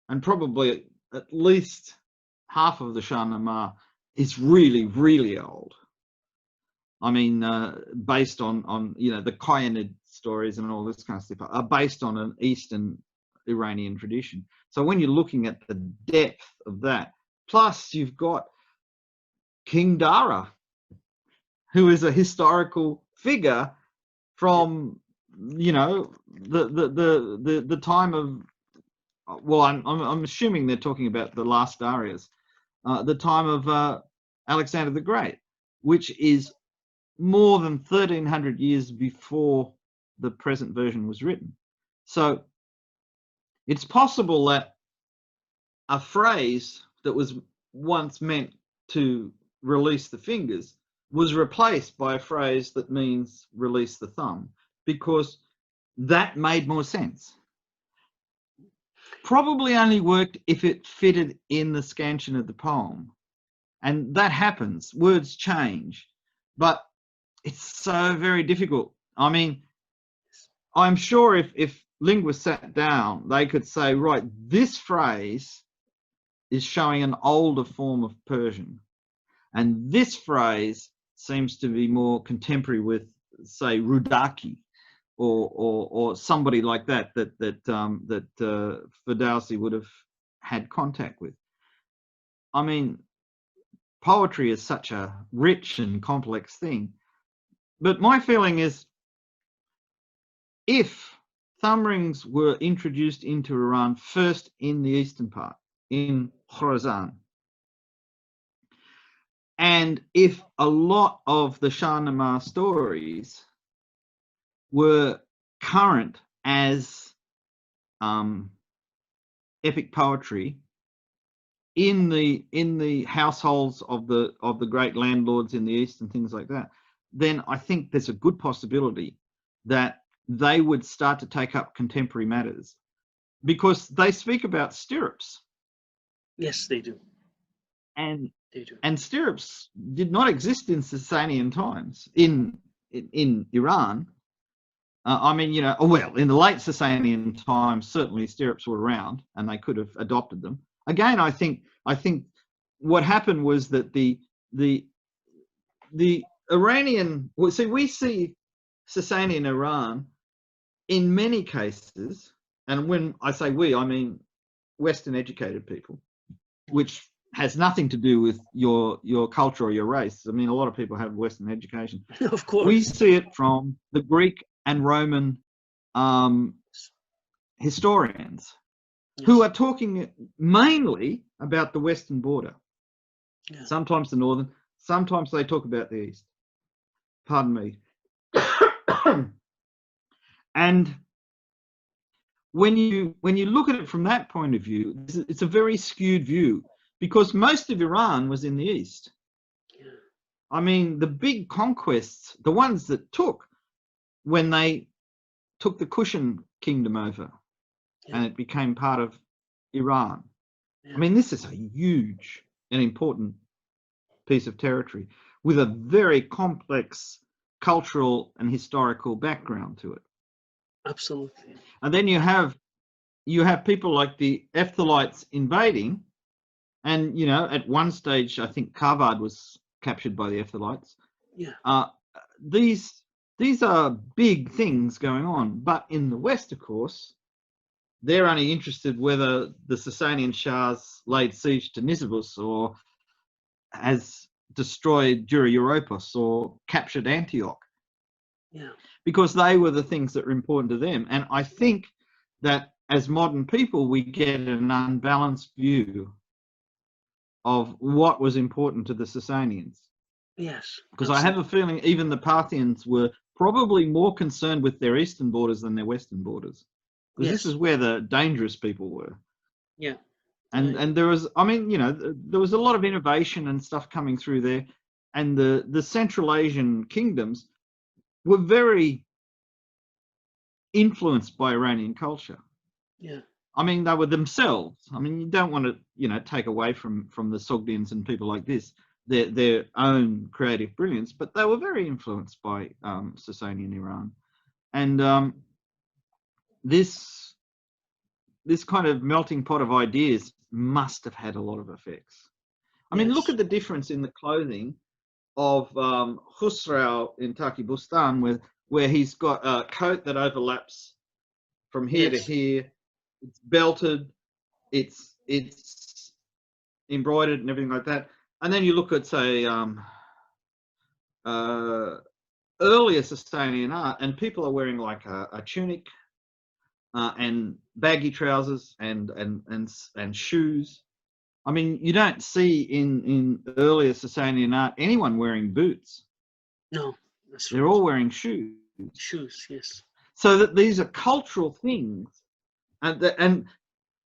and probably at least half of the Shahnameh is really, really old. I mean, based on the Quaderni stories and all this kind of stuff are based on an Eastern Iranian tradition. So when you're looking at the depth of that, plus you've got King Dara, who is a historical figure from the time of, well, I'm assuming they're talking about the last Darius, the time of Alexander the Great, which is more than 1300 years before the present version was written. So it's possible that a phrase that was once meant to release the fingers was replaced by a phrase that means release the thumb, because that made more sense. Probably only worked if it fitted in the scansion of the poem. And that happens, words change, but it's so very difficult. I mean, I'm sure if linguists sat down, they could say, right, this phrase is showing an older form of Persian, and this phrase seems to be more contemporary with, say, Rudaki or somebody like that Ferdowsi would have had contact with. I mean, poetry is such a rich and complex thing. But my feeling is, if thumb rings were introduced into Iran first in the eastern part, in Khorasani, and if a lot of the Shahnameh stories were current as epic poetry in the households of the great landlords in the east and things like that, then I think there's a good possibility that they would start to take up contemporary matters, because they speak about stirrups. Yes, they do. And they do. And stirrups did not exist in Sasanian times in Iran. I mean, well, in the late Sasanian times, certainly stirrups were around, and they could have adopted them. Again, I think what happened was that the Iranian, well, see, we see Sasanian Iran in many cases, and when I say we, I mean Western educated people, which has nothing to do with your culture or your race. I mean, a lot of people have Western education. Of course. We see it from the Greek and Roman historians, yes, who are talking mainly about the western border. Yeah. Sometimes the northern, sometimes they talk about the east. Pardon me. And when you look at it from that point of view, it's a very skewed view, because most of Iran was in the east. Yeah. I mean, the big conquests, the ones that took when they took the Kushan kingdom over, yeah, and it became part of Iran. Yeah. I mean, this is a huge and important piece of territory with a very complex cultural and historical background to it. Absolutely. And then you have people like the Ephthalites invading, and at one stage I think Karvad was captured by the Ephthalites. Yeah. These are big things going on, but in the West, of course, they're only interested whether the Sasanian Shahs laid siege to Nisibis or has destroyed Dura-Europos or captured Antioch. Yeah. Because they were the things that were important to them. And I think that as modern people, we get an unbalanced view of what was important to the Sasanians. Yes. Because I have a feeling even the Parthians were probably more concerned with their eastern borders than their western borders. Because yes, this is where the dangerous people were. Yeah. And there was, I mean, there was a lot of innovation and stuff coming through there. And the Central Asian kingdoms were very influenced by Iranian culture. Yeah. I mean, they were themselves. I mean, you don't want to, take away from the Sogdians and people like this, their own creative brilliance, but they were very influenced by Sasanian Iran. And this this kind of melting pot of ideas must have had a lot of effects. I mean, look at the difference in the clothing of Khusrau in Taki Bustan, where he's got a coat that overlaps from here to here. It's belted, it's embroidered and everything like that. And then you look at, say, earlier Sasanian art, and people are wearing like a tunic and baggy trousers and shoes. I mean, you don't see in earlier Sasanian art anyone wearing boots. No, that's they're all wearing shoes. Shoes, yes. So that these are cultural things, and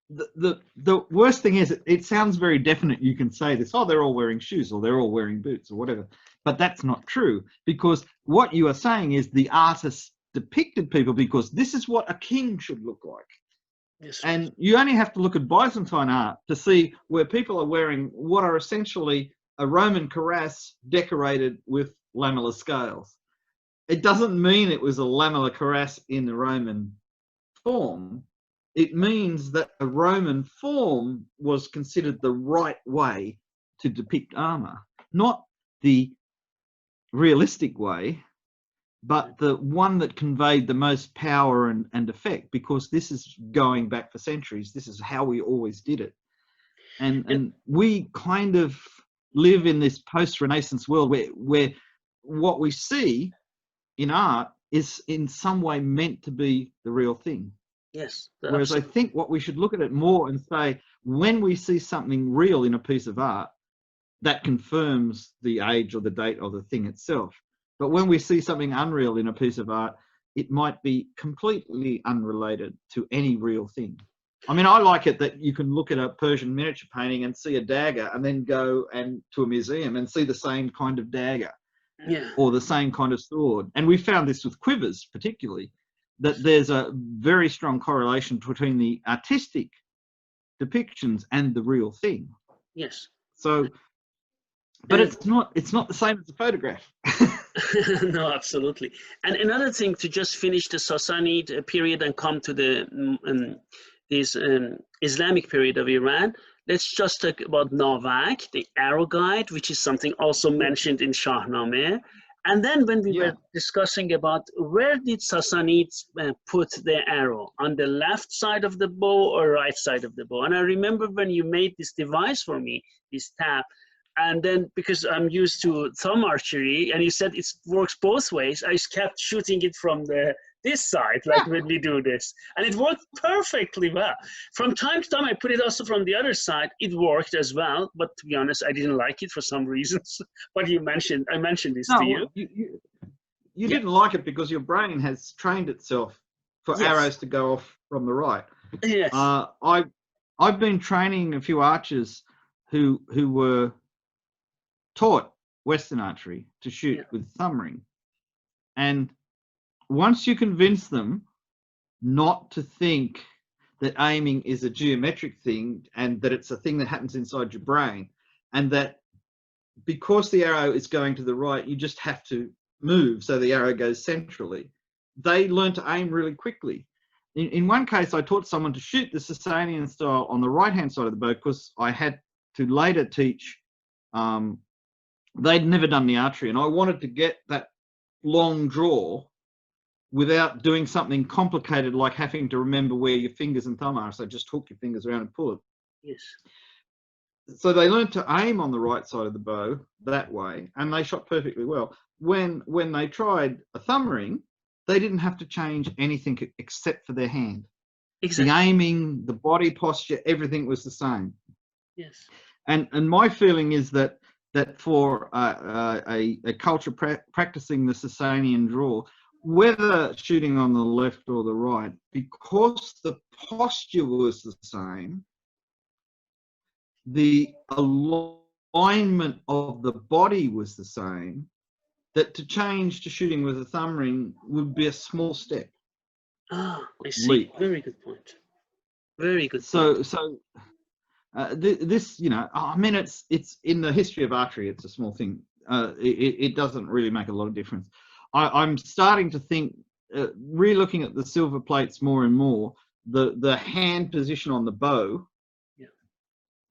the worst thing is it sounds very definite. You can say this, oh, they're all wearing shoes or they're all wearing boots or whatever, but that's not true, because what you are saying is the artist depicted people because this is what a king should look like. Yes. And you only have to look at Byzantine art to see where people are wearing what are essentially a Roman cuirass decorated with lamellar scales. It doesn't mean it was a lamellar cuirass in the Roman form. It means that the Roman form was considered the right way to depict armor, not the realistic way, but the one that conveyed the most power and effect, because this is going back for centuries. This is how we always did it. And we kind of live in this post-Renaissance world where what we see in art is in some way meant to be the real thing. Yes. Whereas I think what we should look at it more and say, when we see something real in a piece of art, that confirms the age or the date of the thing itself. But when we see something unreal in a piece of art, it might be completely unrelated to any real thing. I mean, I like it that you can look at a Persian miniature painting and see a dagger and then go to a museum and see the same kind of dagger, or the same kind of sword. And we found this with quivers particularly, that there's a very strong correlation between the artistic depictions and the real thing. Yes. So, but it's not the same as a photograph. No, absolutely. And another thing, to just finish the Sassanid period and come to the Islamic period of Iran, let's just talk about Navak, the arrow guide, which is something also mentioned in Shahnameh. And then when we were discussing about where did Sassanids put their arrow, on the left side of the bow or right side of the bow? And I remember when you made this device for me, this tab, and then because I'm used to thumb archery, and you said it works both ways, I kept shooting it from this side, like when we do this, and it worked perfectly well. From time to time, I put it also from the other side. It worked as well, but to be honest, I didn't like it for some reasons. But I mentioned this to you. You didn't like it because your brain has trained itself for arrows to go off from the right. Yes. I've been training a few archers who were taught Western archery to shoot with thumb ring, and once you convince them not to think that aiming is a geometric thing and that it's a thing that happens inside your brain, and that because the arrow is going to the right, you just have to move so the arrow goes centrally, they learn to aim really quickly. In one case, I taught someone to shoot the Sasanian style on the right-hand side of the bow because I had to later teach, they'd never done the archery, and I wanted to get that long draw without doing something complicated like having to remember where your fingers and thumb are. So just hook your fingers around and pull it. Yes. So they learned to aim on the right side of the bow that way, and they shot perfectly well. When they tried a thumb ring, they didn't have to change anything except for their hand. Exactly. The aiming, the body posture, everything was the same. Yes. And my feeling is that for a culture practicing the Sasanian draw, whether shooting on the left or the right, because the posture was the same, the alignment of the body was the same, that to change to shooting with a thumb ring would be a small step. Ah, I see. Leap. Very good point. Very good point. So this, you know, I mean, it's in the history of archery, it's a small thing. It doesn't really make a lot of difference. I'm starting to think, re-looking at the silver plates more and more, the hand position on the bow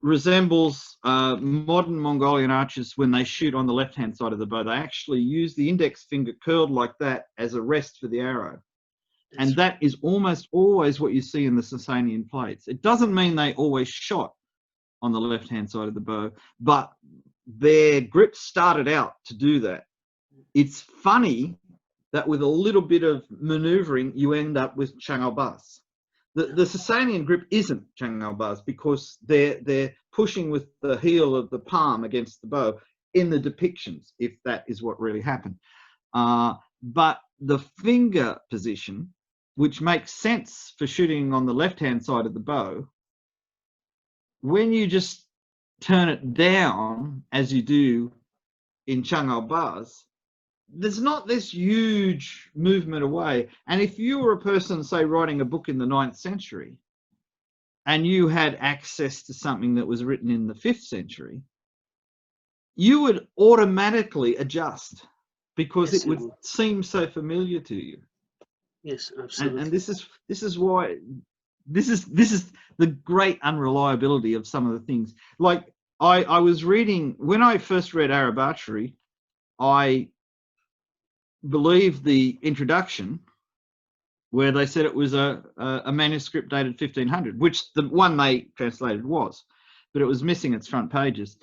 resembles modern Mongolian archers when they shoot on the left-hand side of the bow. They actually use the index finger curled like that as a rest for the arrow. And that is almost always what you see in the Sasanian plates. It doesn't mean they always shot on the left-hand side of the bow, but their grip started out to do that. It's funny that with a little bit of maneuvering, you end up with Changalbaz. The Sasanian grip isn't Changalbaz because they're pushing with the heel of the palm against the bow in the depictions, if that is what really happened. But the finger position, which makes sense for shooting on the left-hand side of the bow, when you just turn it down, as you do in Changalbaz, there's not this huge movement away. And if you were a person, say, writing a book in the 9th century, and you had access to something that was written in the 5th century, you would automatically adjust because it would seem so familiar to you. Yes, absolutely. And this is why this is the great unreliability of some of the things. Like I was reading, when I first read Arab archery, I believed the introduction where they said it was a manuscript dated 1500, which the one they translated was, but it was missing its front pages.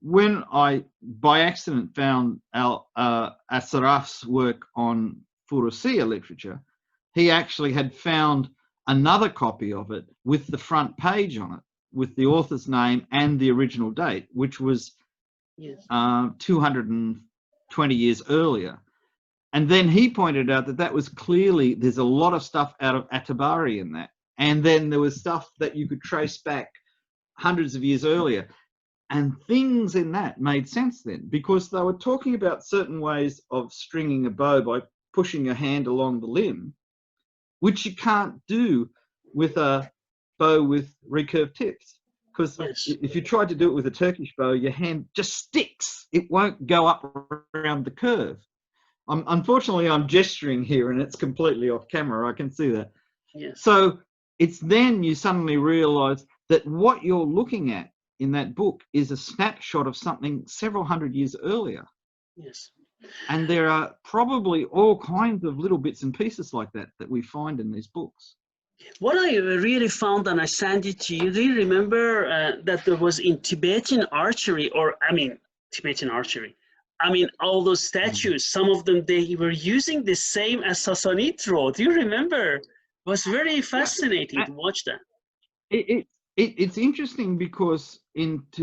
When I, by accident, found Asraf's work on Furusiya literature, he actually had found another copy of it with the front page on it, with the author's name and the original date, which was 220 years earlier. And then he pointed out that that was clearly, there's a lot of stuff out of Atabari in that. And then there was stuff that you could trace back hundreds of years earlier. And things in that made sense then, because they were talking about certain ways of stringing a bow by pushing your hand along the limb, which you can't do with a bow with recurved tips. Because if you tried to do it with a Turkish bow, your hand just sticks. It won't go up around the curve. Unfortunately, I'm gesturing here and it's completely off camera. I can see that. Yes. So it's then you suddenly realize that what you're looking at in that book is a snapshot of something several hundred years earlier. Yes. And there are probably all kinds of little bits and pieces like that that we find in these books. What I really found, and I sent it to you, do you remember that there was in Tibetan archery, Tibetan archery, all those statues, some of them, they were using the same as Sassanid draw. Do you remember? It was very fascinating to watch that. It's interesting because to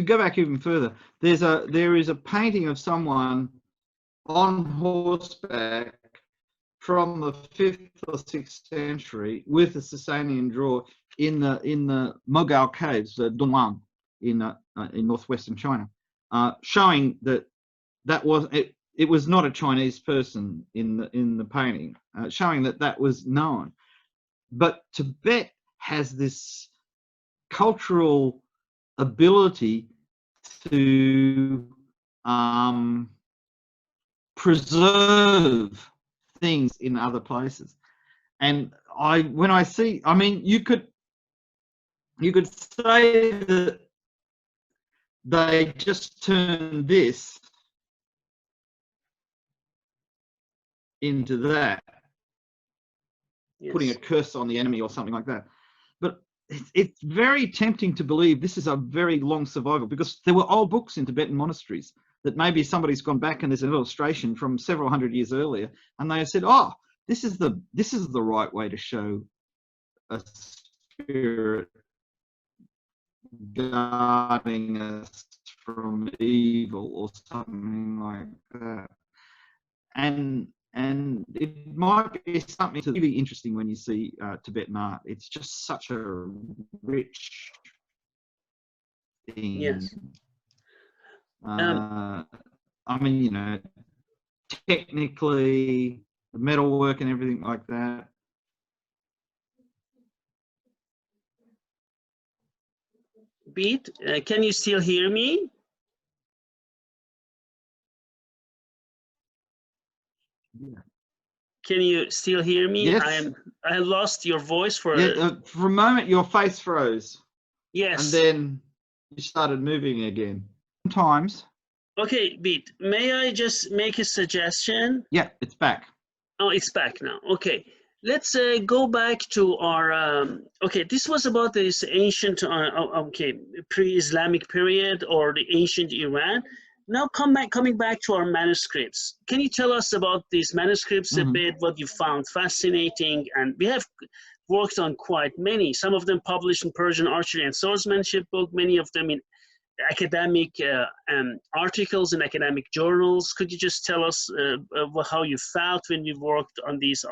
go back even further, there is a painting of someone on horseback from the 5th or 6th century with a Sasanian draw in the Mogao caves, the Dunhuang in northwestern China, showing that it was not a Chinese person in the painting, showing that was known. But Tibet has this cultural ability to preserve things in other places. And when I see, you could say that they just turned this into that, putting a curse on the enemy or something like that. But it's very tempting to believe this is a very long survival, because there were old books in Tibetan monasteries that maybe somebody's gone back and there's an illustration from several hundred years earlier, and they have said, oh, this is the right way to show a spirit guarding us from evil or something like that. And it might be something really interesting when you see Tibetan art. It's just such a rich thing. Yes. Technically, the metalwork and everything like that. Bede, can you still hear me? Yeah. Can you still hear me? Yes. I am I lost your voice for for a moment. Your face froze. Yes. And then you started moving again. Sometimes. Okay, Bede, may I just make a suggestion? Yeah, it's back. Oh, it's back now. Okay, let's go back to our. Okay, this was about this ancient, pre-Islamic period or the ancient Iran. Now coming back to our manuscripts. Can you tell us about these manuscripts a bit? What you found fascinating, and we have worked on quite many. Some of them published in Persian Archery and Swordsmanship book. Many of them in academic articles in academic journals. Could you just tell us how you felt when you worked on these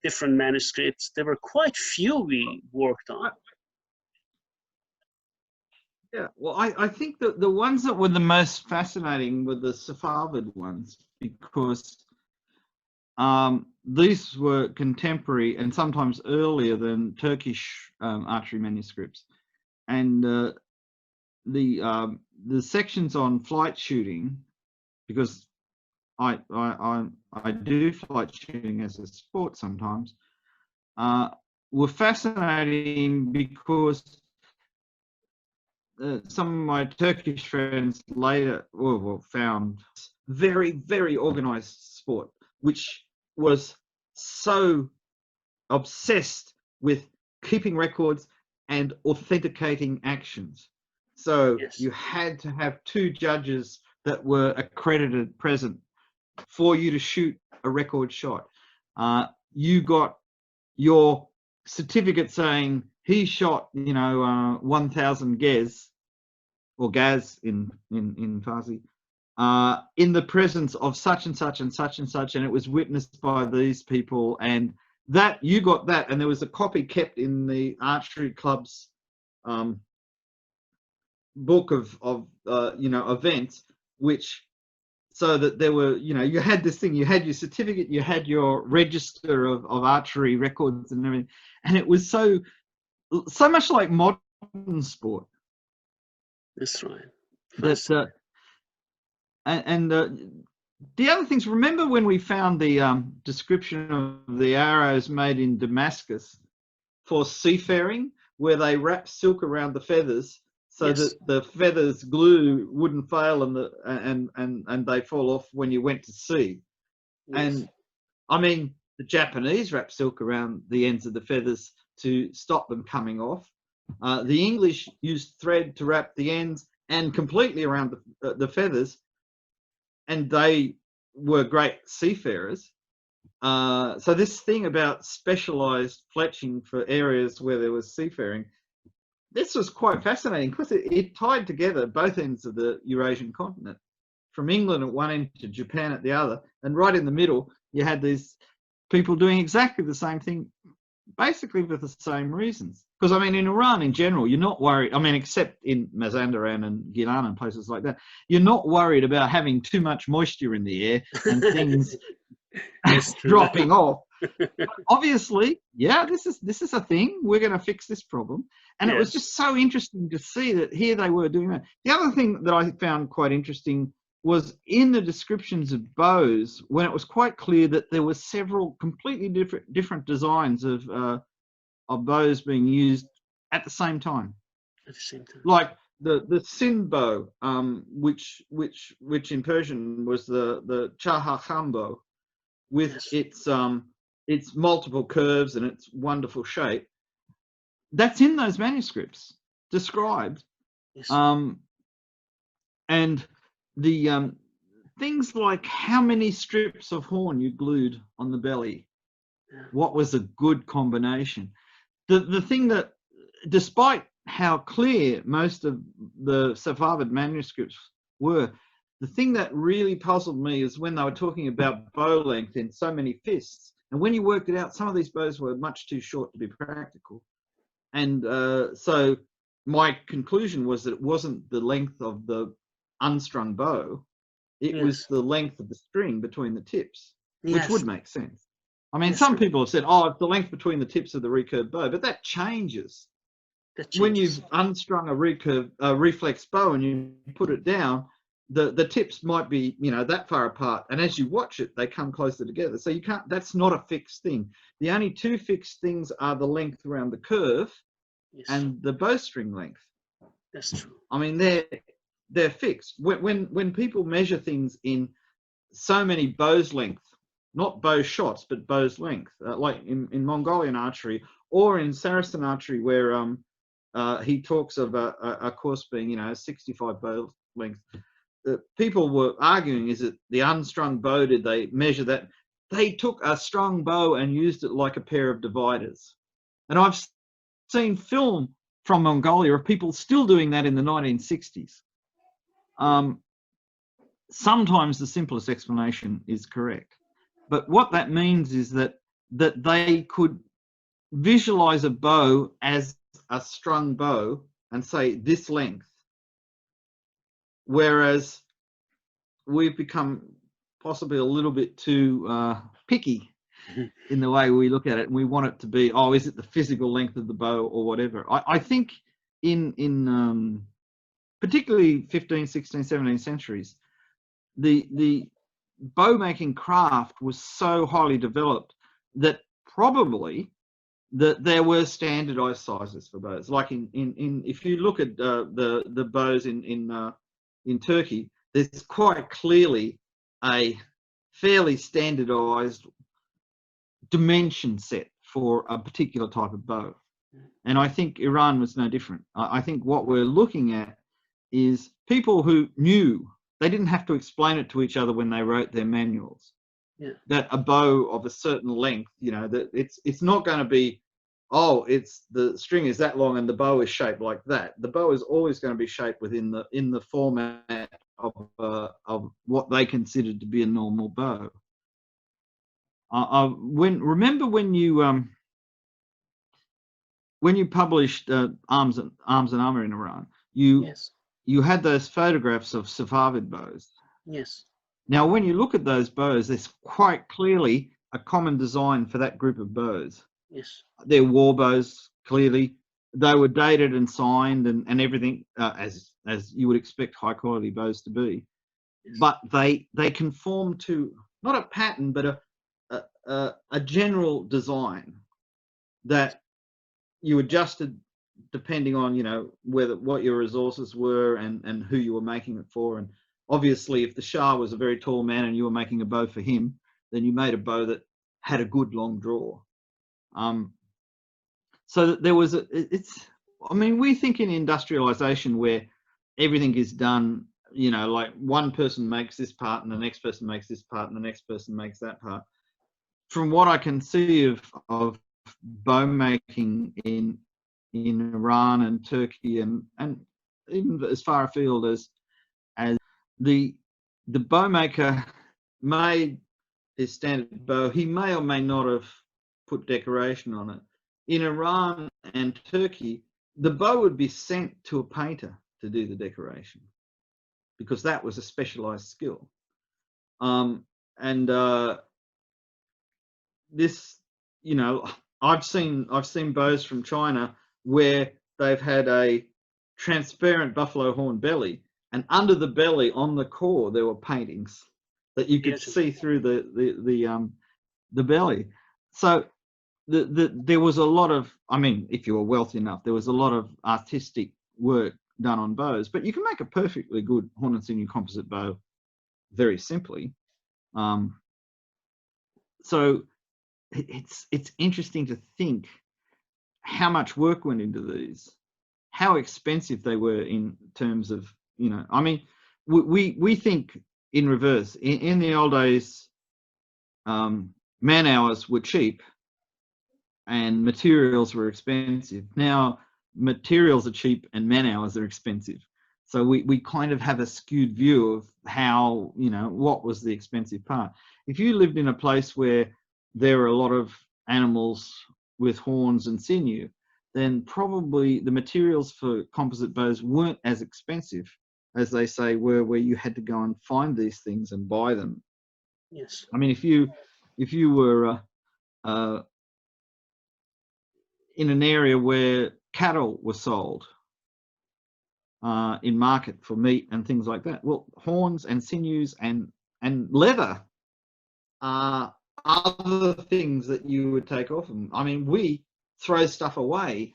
different manuscripts? There were quite few we worked on. Yeah, well, I think that the ones that were the most fascinating were the Safavid ones, because these were contemporary and sometimes earlier than Turkish archery manuscripts, and the sections on flight shooting, because I do flight shooting as a sport sometimes, were fascinating because some of my Turkish friends later found very, very organized sport, which was so obsessed with keeping records and authenticating actions. So you had to have 2 judges that were accredited present for you to shoot a record shot. You got your certificate saying he shot, 1,000 gaz, or gaz in Farsi, in the presence of such and such and such and such, and it was witnessed by these people, and that you got that, and there was a copy kept in the archery club's book of events, which, so that there were, you had this thing, you had your certificate, you had your register of archery records and everything, and it was so much like modern sport. That's right. That and the other things, remember when we found the description of the arrows made in Damascus for seafaring, where they wrap silk around the feathers so that the feathers glue wouldn't fail and they fall off when you went to sea. And I mean, the Japanese wrap silk around the ends of the feathers to stop them coming off. The English used thread to wrap the ends and completely around the feathers, and they were great seafarers. So this thing about specialized fletching for areas where there was seafaring, this was quite fascinating because it tied together both ends of the Eurasian continent, from England at one end to Japan at the other, and right in the middle you had these people doing exactly the same thing, basically for the same reasons. Because I mean, in Iran in general, you're not worried, I mean, except in Mazandaran and Gilan and places like that, you're not worried about having too much moisture in the air and things dropping off. Obviously, this is a thing, we're going to fix this problem. And it was just so interesting to see that here they were doing that. The other thing that I found quite interesting was in the descriptions of bows, when it was quite clear that there were several completely different designs of bows being used at the same time. At the same time. Like the Sind bow, which in Persian was the Chahacham bow, with its multiple curves and its wonderful shape. That's in those manuscripts described. And the things like how many strips of horn you glued on the belly, what was a good combination. The thing that, despite how clear most of the Safavid manuscripts were, the thing that really puzzled me is when they were talking about bow length in so many fists. And when you worked it out, some of these bows were much too short to be practical. And so my conclusion was that it wasn't the length of the unstrung bow, it was the length of the string between the tips, which would make sense. I mean, some people have said, oh, it's the length between the tips of the recurved bow, but that changes. When you've unstrung a reflex bow and you put it down, the tips might be, you know, that far apart, and as you watch it, they come closer together. So you can't. That's not a fixed thing. The only two fixed things are the length around the curve and the bowstring length. That's true. I mean, they're fixed. When people measure things in so many bows length, not bow shots, but bows length, like in Mongolian archery or in Saracen archery, where he talks of a course being, you know, 65 bow length. People were arguing, is it the unstrung bow? Did they measure that? They took a strung bow and used it like a pair of dividers. And I've seen film from Mongolia of people still doing that in the 1960s. Sometimes the simplest explanation is correct. But what that means is that they could visualize a bow as a strung bow and say this length. Whereas we've become possibly a little bit too picky in the way we look at it, and we want it to be, oh, is it the physical length of the bow or whatever? I think in particularly 15th, 16th, 17th centuries, the bow making craft was so highly developed that probably there were standardized sizes for bows. Like if you look at the bows in Turkey, there's quite clearly a fairly standardized dimension set for a particular type of bow. And I think Iran was no different. I think what we're looking at is people who knew, they didn't have to explain it to each other when they wrote their manuals. Yeah. That a bow of a certain length, you know, that it's not going to be, oh, it's the string is that long and the bow is shaped like that. The bow is always going to be shaped within the format of what they considered to be a normal bow. Remember when you published Arms and Armor in Iran, you had those photographs of Safavid bows. Yes. Now, when you look at those bows, there's quite clearly a common design for that group of bows. Yes. They're war bows, clearly. They were dated and signed and everything, as you would expect high quality bows to be. Yes. But they conform to not a pattern, but a general design that you adjusted depending on, you know, what your resources were and who you were making it for. And obviously, if the Shah was a very tall man and you were making a bow for him, then you made a bow that had a good long draw. So that there was I mean, we think in industrialization where everything is done, you know, like one person makes this part and the next person makes this part and the next person makes that part. From what I can see of bow making in Iran and Turkey and even as far afield as the bow maker made his standard bow, he may or may not have put decoration on it. In Iran and Turkey, the bow would be sent to a painter to do the decoration because that was a specialized skill. This, you know, I've seen bows from China where they've had a transparent buffalo horn belly, and under the belly on the core there were paintings that you could see through the belly. So there was a lot of, I mean, if you were wealthy enough, there was a lot of artistic work done on bows, but you can make a perfectly good horn and sinew composite bow very simply. So it's interesting to think how much work went into these, how expensive they were in terms of, you know, I mean, we think in reverse. In the old days, man hours were cheap and materials were expensive. Now materials are cheap and man hours are expensive. So we kind of have a skewed view of how, you know, what was the expensive part. If you lived in a place where there are a lot of animals with horns and sinew, then probably the materials for composite bows weren't as expensive as they say were where you had to go and find these things and buy them. Yes. I mean, if you were in an area where cattle were sold, in market for meat and things like that. Well, horns and sinews and leather are other things that you would take off them. I mean, we throw stuff away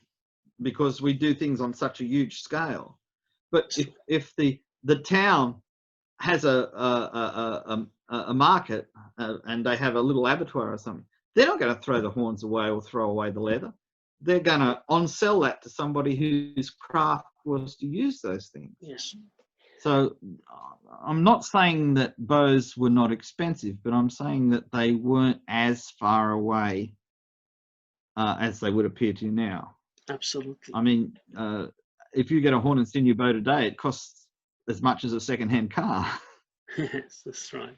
because we do things on such a huge scale. But if the town has a market and they have a little abattoir or something, they're not going to throw the horns away or throw away the leather. They're going to on-sell that to somebody whose craft was to use those things. Yes. So I'm not saying that bows were not expensive, but I'm saying that they weren't as far away as they would appear to you now. Absolutely. I mean, if you get a horn and sinew bow today, it costs as much as a second-hand car. Yes, that's right.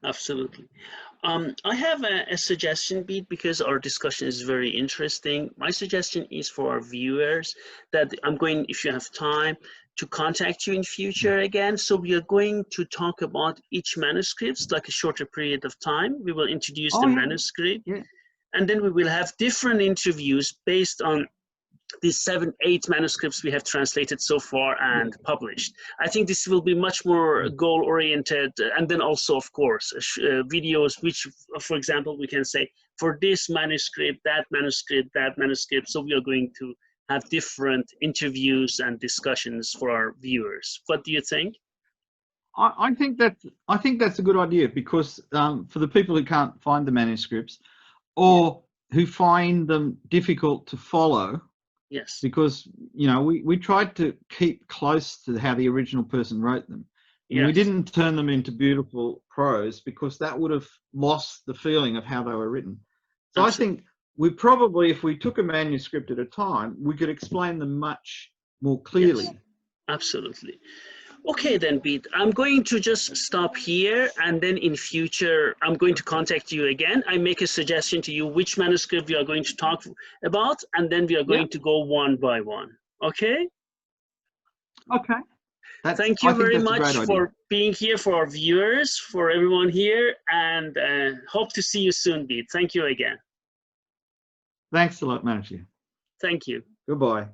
Absolutely. I have a suggestion, Bede, because our discussion is very interesting. My suggestion is for our viewers that I'm going, if you have time, to contact you in future again. So we are going to talk about each manuscript, like a shorter period of time. We will introduce the manuscript, and then we will have different interviews based on these 7-8 manuscripts we have translated so far and published. I think this will be much more goal-oriented, and then also, of course, videos which, for example, we can say, for this manuscript, that manuscript, that manuscript. So we are going to have different interviews and discussions for our viewers. What do you think? I think that's a good idea, because for the people who can't find the manuscripts or who find them difficult to follow, yes, because we tried to keep close to how the original person wrote them. And we didn't turn them into beautiful prose, because that would have lost the feeling of how they were written. So I think we probably, if we took a manuscript at a time, we could explain them much more clearly. Yes, absolutely. Okay then, Bede, I'm going to just stop here, and then in future I'm going to contact you again. I make a suggestion to you which manuscript we are going to talk about, and then we are going to go one by one. Okay? Okay. Thank you very much for being here, for our viewers, for everyone here, and hope to see you soon, Bede. Thank you again. Thanks a lot, Manouchehr. Thank you. Goodbye.